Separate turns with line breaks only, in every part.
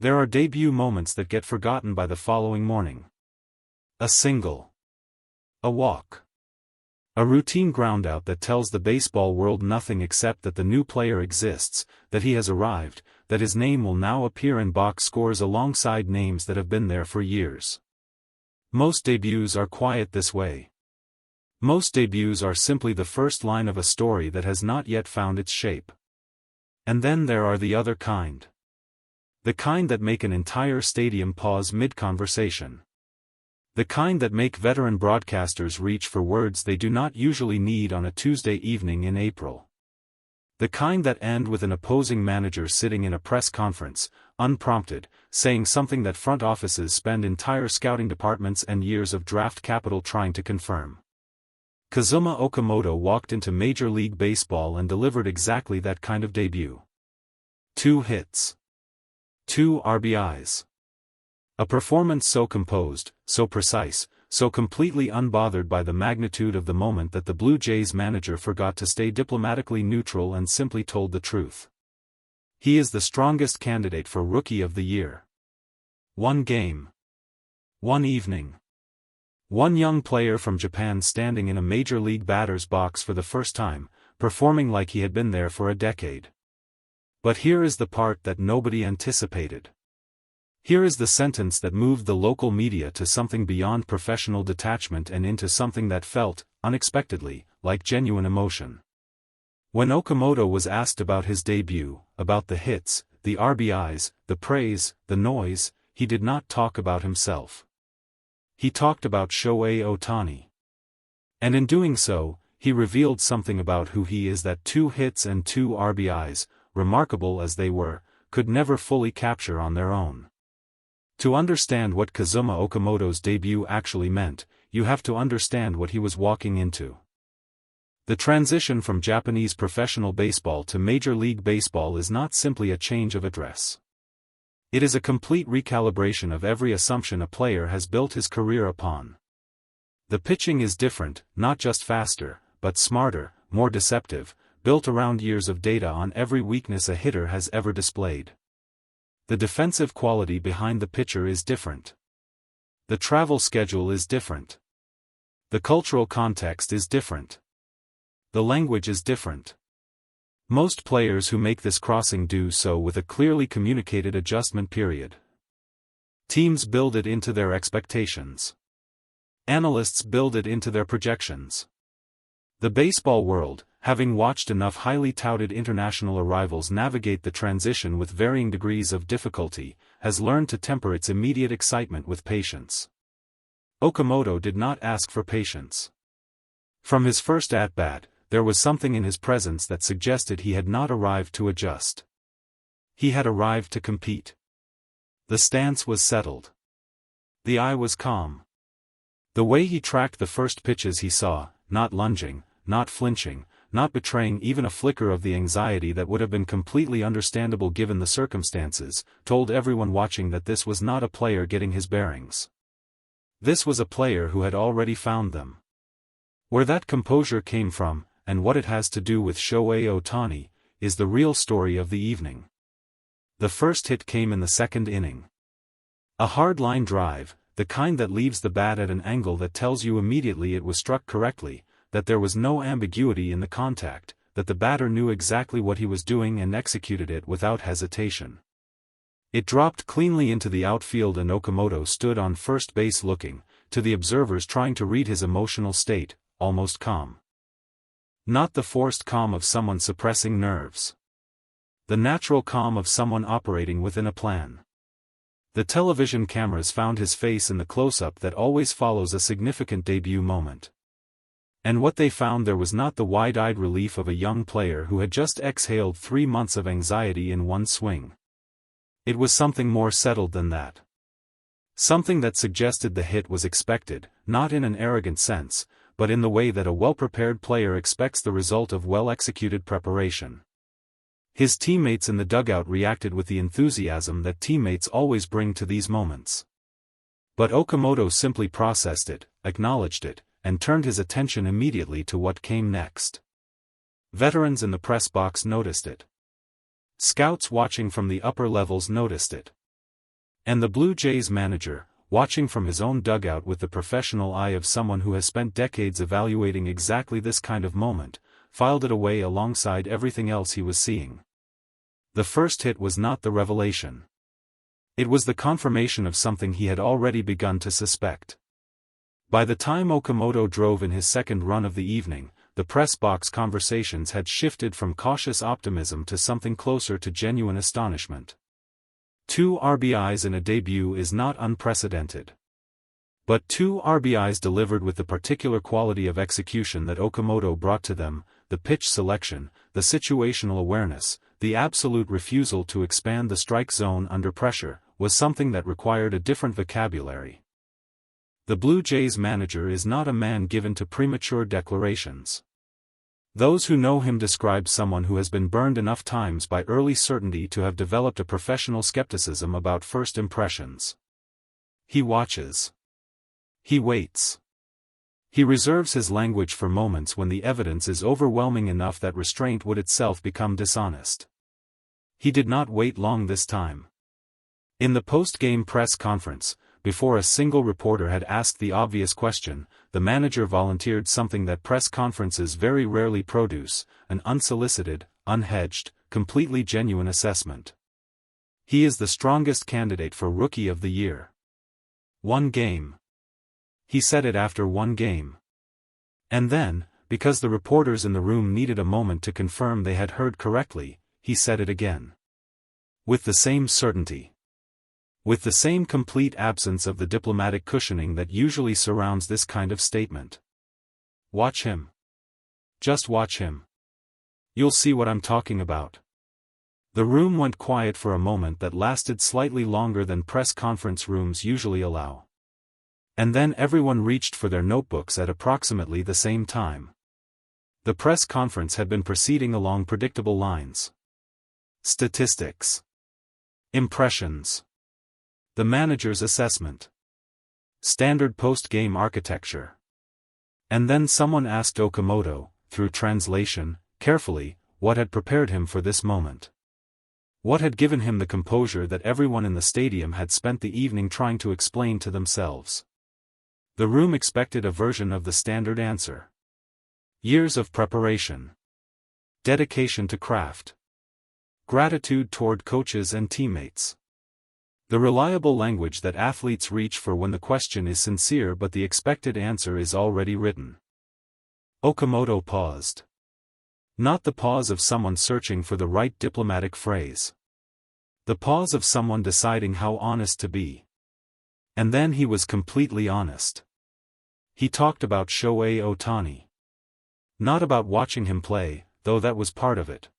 There are debut moments that get forgotten by the following morning. A single. A walk. A routine groundout that tells the baseball world nothing except that the new player exists, that he has arrived, that his name will now appear in box scores alongside names that have been there for years. Most debuts are quiet this way. Most debuts are simply the first line of a story that has not yet found its shape. And then there are the other kind. The kind that make an entire stadium pause mid-conversation. The kind that make veteran broadcasters reach for words they do not usually need on a Tuesday evening in April. The kind that end with an opposing manager sitting in a press conference, unprompted, saying something that front offices spend entire scouting departments and years of draft capital trying to confirm. Kazuma Okamoto walked into Major League Baseball and delivered exactly that kind of debut. 2 hits. 2 RBIs. A performance so composed, so precise, so completely unbothered by the magnitude of the moment that the Blue Jays manager forgot to stay diplomatically neutral and simply told the truth. He is the strongest candidate for Rookie of the Year. 1 game. 1 evening. 1 young player from Japan standing in a major league batter's box for the first time, performing like he had been there for a decade. But here is the part that nobody anticipated. Here is the sentence that moved the local media to something beyond professional detachment and into something that felt, unexpectedly, like genuine emotion. When Okamoto was asked about his debut, about the hits, the RBIs, the praise, the noise, he did not talk about himself. He talked about Shohei Ohtani. And in doing so, he revealed something about who he is that 2 hits and 2 RBIs, remarkable as they were, could never fully capture on their own. To understand what Kazuma Okamoto's debut actually meant, you have to understand what he was walking into. The transition from Japanese professional baseball to Major League Baseball is not simply a change of address. It is a complete recalibration of every assumption a player has built his career upon. The pitching is different, not just faster, but smarter, more deceptive, built around years of data on every weakness a hitter has ever displayed. The defensive quality behind the pitcher is different. The travel schedule is different. The cultural context is different. The language is different. Most players who make this crossing do so with a clearly communicated adjustment period. Teams build it into their expectations. Analysts build it into their projections. The baseball world, having watched enough highly touted international arrivals navigate the transition with varying degrees of difficulty, has learned to temper its immediate excitement with patience. Okamoto did not ask for patience. From his first at-bat, there was something in his presence that suggested he had not arrived to adjust. He had arrived to compete. The stance was settled. The eye was calm. The way he tracked the first pitches he saw, not lunging, not flinching, not betraying even a flicker of the anxiety that would have been completely understandable given the circumstances, told everyone watching that this was not a player getting his bearings. This was a player who had already found them. Where that composure came from, and what it has to do with Shohei Ohtani, is the real story of the evening. The first hit came in the 2nd inning. A hard line drive, the kind that leaves the bat at an angle that tells you immediately it was struck correctly, that there was no ambiguity in the contact, that the batter knew exactly what he was doing and executed it without hesitation. It dropped cleanly into the outfield and Okamoto stood on first base looking, to the observers trying to read his emotional state, almost calm. Not the forced calm of someone suppressing nerves. The natural calm of someone operating within a plan. The television cameras found his face in the close-up that always follows a significant debut moment. And what they found there was not the wide-eyed relief of a young player who had just exhaled 3 months of anxiety in one swing. It was something more settled than that. Something that suggested the hit was expected, not in an arrogant sense, but in the way that a well-prepared player expects the result of well-executed preparation. His teammates in the dugout reacted with the enthusiasm that teammates always bring to these moments. But Okamoto simply processed it, acknowledged it, and turned his attention immediately to what came next. Veterans in the press box noticed it. Scouts watching from the upper levels noticed it. And the Blue Jays manager, watching from his own dugout with the professional eye of someone who has spent decades evaluating exactly this kind of moment, filed it away alongside everything else he was seeing. The first hit was not the revelation. It was the confirmation of something he had already begun to suspect. By the time Okamoto drove in his second run of the evening, the press box conversations had shifted from cautious optimism to something closer to genuine astonishment. 2 RBIs in a debut is not unprecedented. But 2 RBIs delivered with the particular quality of execution that Okamoto brought to them, the pitch selection, the situational awareness, the absolute refusal to expand the strike zone under pressure, was something that required a different vocabulary. The Blue Jays manager is not a man given to premature declarations. Those who know him describe someone who has been burned enough times by early certainty to have developed a professional skepticism about first impressions. He watches. He waits. He reserves his language for moments when the evidence is overwhelming enough that restraint would itself become dishonest. He did not wait long this time. In the post-game press conference, before a single reporter had asked the obvious question, the manager volunteered something that press conferences very rarely produce, an unsolicited, unhedged, completely genuine assessment. He is the strongest candidate for Rookie of the Year. 1 game. He said it after 1 game. And then, because the reporters in the room needed a moment to confirm they had heard correctly, he said it again. With the same certainty. With the same complete absence of the diplomatic cushioning that usually surrounds this kind of statement. Watch him. Just watch him. You'll see what I'm talking about. The room went quiet for a moment that lasted slightly longer than press conference rooms usually allow. And then everyone reached for their notebooks at approximately the same time. The press conference had been proceeding along predictable lines. Statistics. Impressions. The manager's assessment. Standard post-game architecture. And then someone asked Okamoto, through translation, carefully, what had prepared him for this moment. What had given him the composure that everyone in the stadium had spent the evening trying to explain to themselves. The room expected a version of the standard answer. Years of preparation. Dedication to craft. Gratitude toward coaches and teammates. The reliable language that athletes reach for when the question is sincere but the expected answer is already written. Okamoto paused. Not the pause of someone searching for the right diplomatic phrase. The pause of someone deciding how honest to be. And then he was completely honest. He talked about Shohei Ohtani. Not about watching him play, though that was part of it.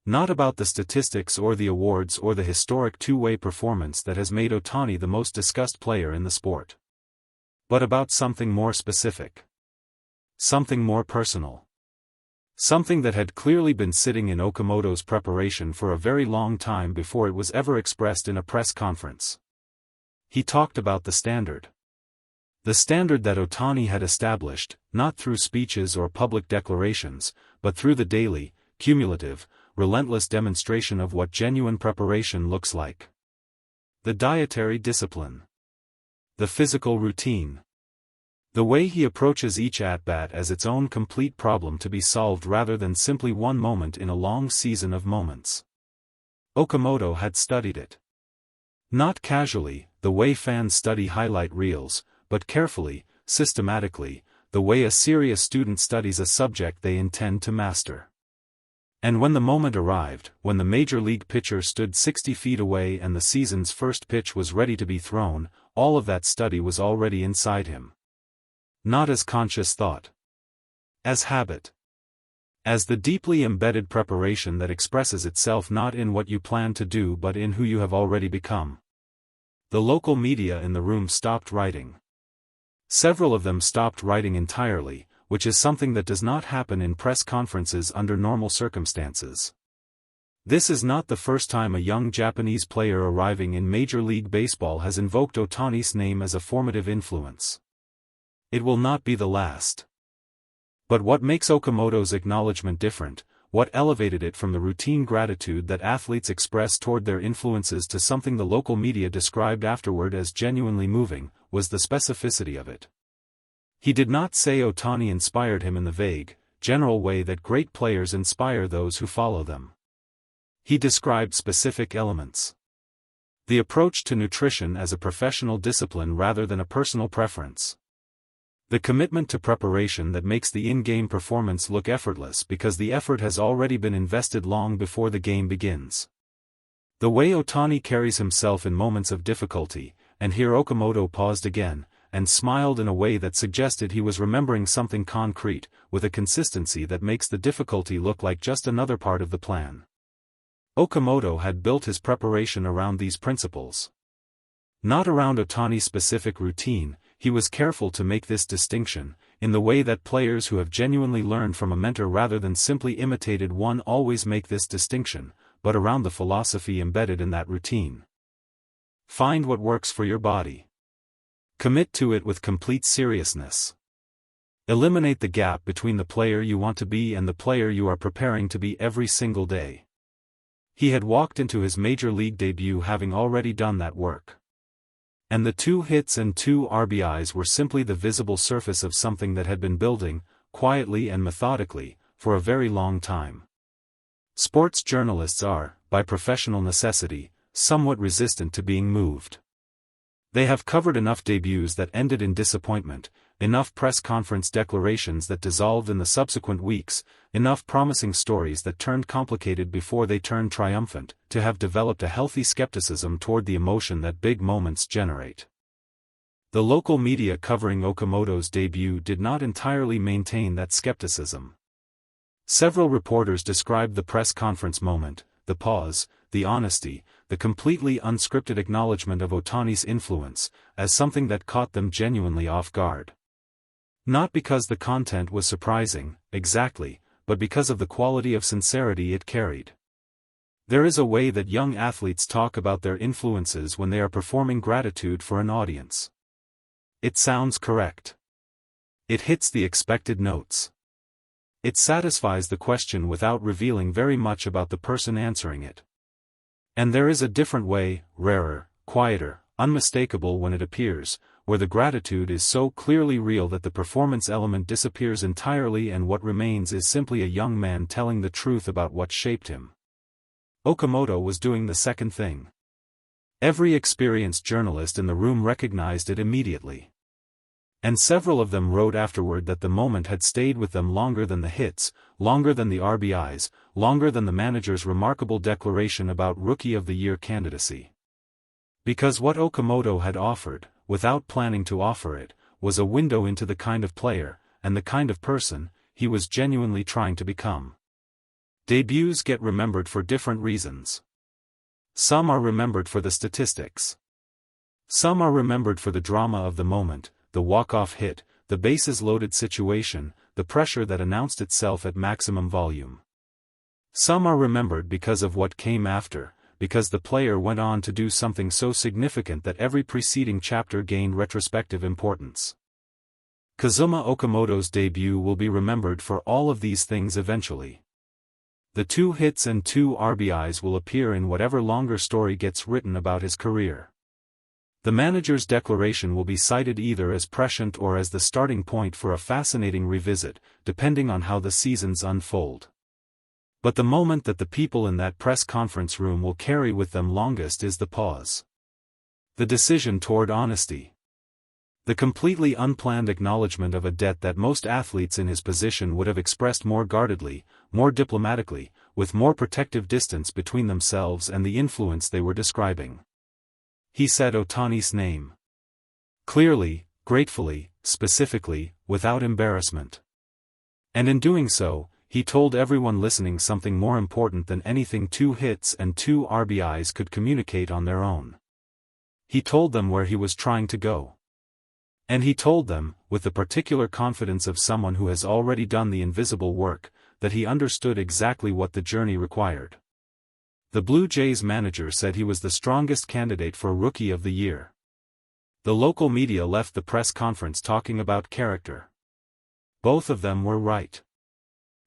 Not about the statistics or the awards or the historic two-way performance that has made Ohtani the most discussed player in the sport. But about something more specific. Something more personal. Something that had clearly been sitting in Okamoto's preparation for a very long time before it was ever expressed in a press conference. He talked about the standard. The standard that Ohtani had established, not through speeches or public declarations, but through the daily, cumulative, relentless demonstration of what genuine preparation looks like. The dietary discipline. The physical routine. The way he approaches each at-bat as its own complete problem to be solved rather than simply one moment in a long season of moments. Okamoto had studied it. Not casually, the way fans study highlight reels, but carefully, systematically, the way a serious student studies a subject they intend to master. And when the moment arrived, when the major league pitcher stood 60 feet away and the season's first pitch was ready to be thrown, all of that study was already inside him. Not as conscious thought. As habit. As the deeply embedded preparation that expresses itself not in what you plan to do but in who you have already become. The local media in the room stopped writing. Several of them stopped writing entirely, which is something that does not happen in press conferences under normal circumstances. This is not the first time a young Japanese player arriving in Major League Baseball has invoked Ohtani's name as a formative influence. It will not be the last. But what makes Okamoto's acknowledgement different, what elevated it from the routine gratitude that athletes express toward their influences to something the local media described afterward as genuinely moving, was the specificity of it. He did not say Ohtani inspired him in the vague, general way that great players inspire those who follow them. He described specific elements. The approach to nutrition as a professional discipline rather than a personal preference. The commitment to preparation that makes the in-game performance look effortless because the effort has already been invested long before the game begins. The way Ohtani carries himself in moments of difficulty, and here Okamoto paused again, and smiled in a way that suggested he was remembering something concrete, with a consistency that makes the difficulty look like just another part of the plan. Okamoto had built his preparation around these principles. Not around Ohtani's specific routine. He was careful to make this distinction, in the way that players who have genuinely learned from a mentor rather than simply imitated one always make this distinction, but around the philosophy embedded in that routine. Find what works for your body. Commit to it with complete seriousness. Eliminate the gap between the player you want to be and the player you are preparing to be every single day. He had walked into his major league debut having already done that work. And the 2 hits and 2 RBIs were simply the visible surface of something that had been building, quietly and methodically, for a very long time. Sports journalists are, by professional necessity, somewhat resistant to being moved. They have covered enough debuts that ended in disappointment, enough press conference declarations that dissolved in the subsequent weeks, enough promising stories that turned complicated before they turned triumphant, to have developed a healthy skepticism toward the emotion that big moments generate. The local media covering Okamoto's debut did not entirely maintain that skepticism. Several reporters described the press conference moment, the pause, the honesty, the completely unscripted acknowledgement of Ohtani's influence, as something that caught them genuinely off guard. Not because the content was surprising, exactly, but because of the quality of sincerity it carried. There is a way that young athletes talk about their influences when they are performing gratitude for an audience. It sounds correct. It hits the expected notes. It satisfies the question without revealing very much about the person answering it. And there is a different way, rarer, quieter, unmistakable when it appears, where the gratitude is so clearly real that the performance element disappears entirely and what remains is simply a young man telling the truth about what shaped him. Okamoto was doing the second thing. Every experienced journalist in the room recognized it immediately. And several of them wrote afterward that the moment had stayed with them longer than the hits, longer than the RBIs, longer than the manager's remarkable declaration about Rookie of the Year candidacy. Because what Okamoto had offered, without planning to offer it, was a window into the kind of player, and the kind of person, he was genuinely trying to become. Debuts get remembered for different reasons. Some are remembered for the statistics. Some are remembered for the drama of the moment, the walk-off hit, the bases-loaded situation, the pressure that announced itself at maximum volume. Some are remembered because of what came after, because the player went on to do something so significant that every preceding chapter gained retrospective importance. Kazuma Okamoto's debut will be remembered for all of these things eventually. The 2 hits and 2 RBIs will appear in whatever longer story gets written about his career. The manager's declaration will be cited either as prescient or as the starting point for a fascinating revisit, depending on how the seasons unfold. But the moment that the people in that press conference room will carry with them longest is the pause. The decision toward honesty. The completely unplanned acknowledgement of a debt that most athletes in his position would have expressed more guardedly, more diplomatically, with more protective distance between themselves and the influence they were describing. He said Ohtani's name. Clearly, gratefully, specifically, without embarrassment. And in doing so, he told everyone listening something more important than anything 2 hits and 2 RBIs could communicate on their own. He told them where he was trying to go. And he told them, with the particular confidence of someone who has already done the invisible work, that he understood exactly what the journey required. The Blue Jays manager said he was the strongest candidate for Rookie of the Year. The local media left the press conference talking about character. Both of them were right.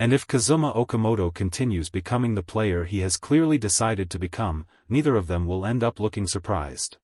And if Kazuma Okamoto continues becoming the player he has clearly decided to become, neither of them will end up looking surprised.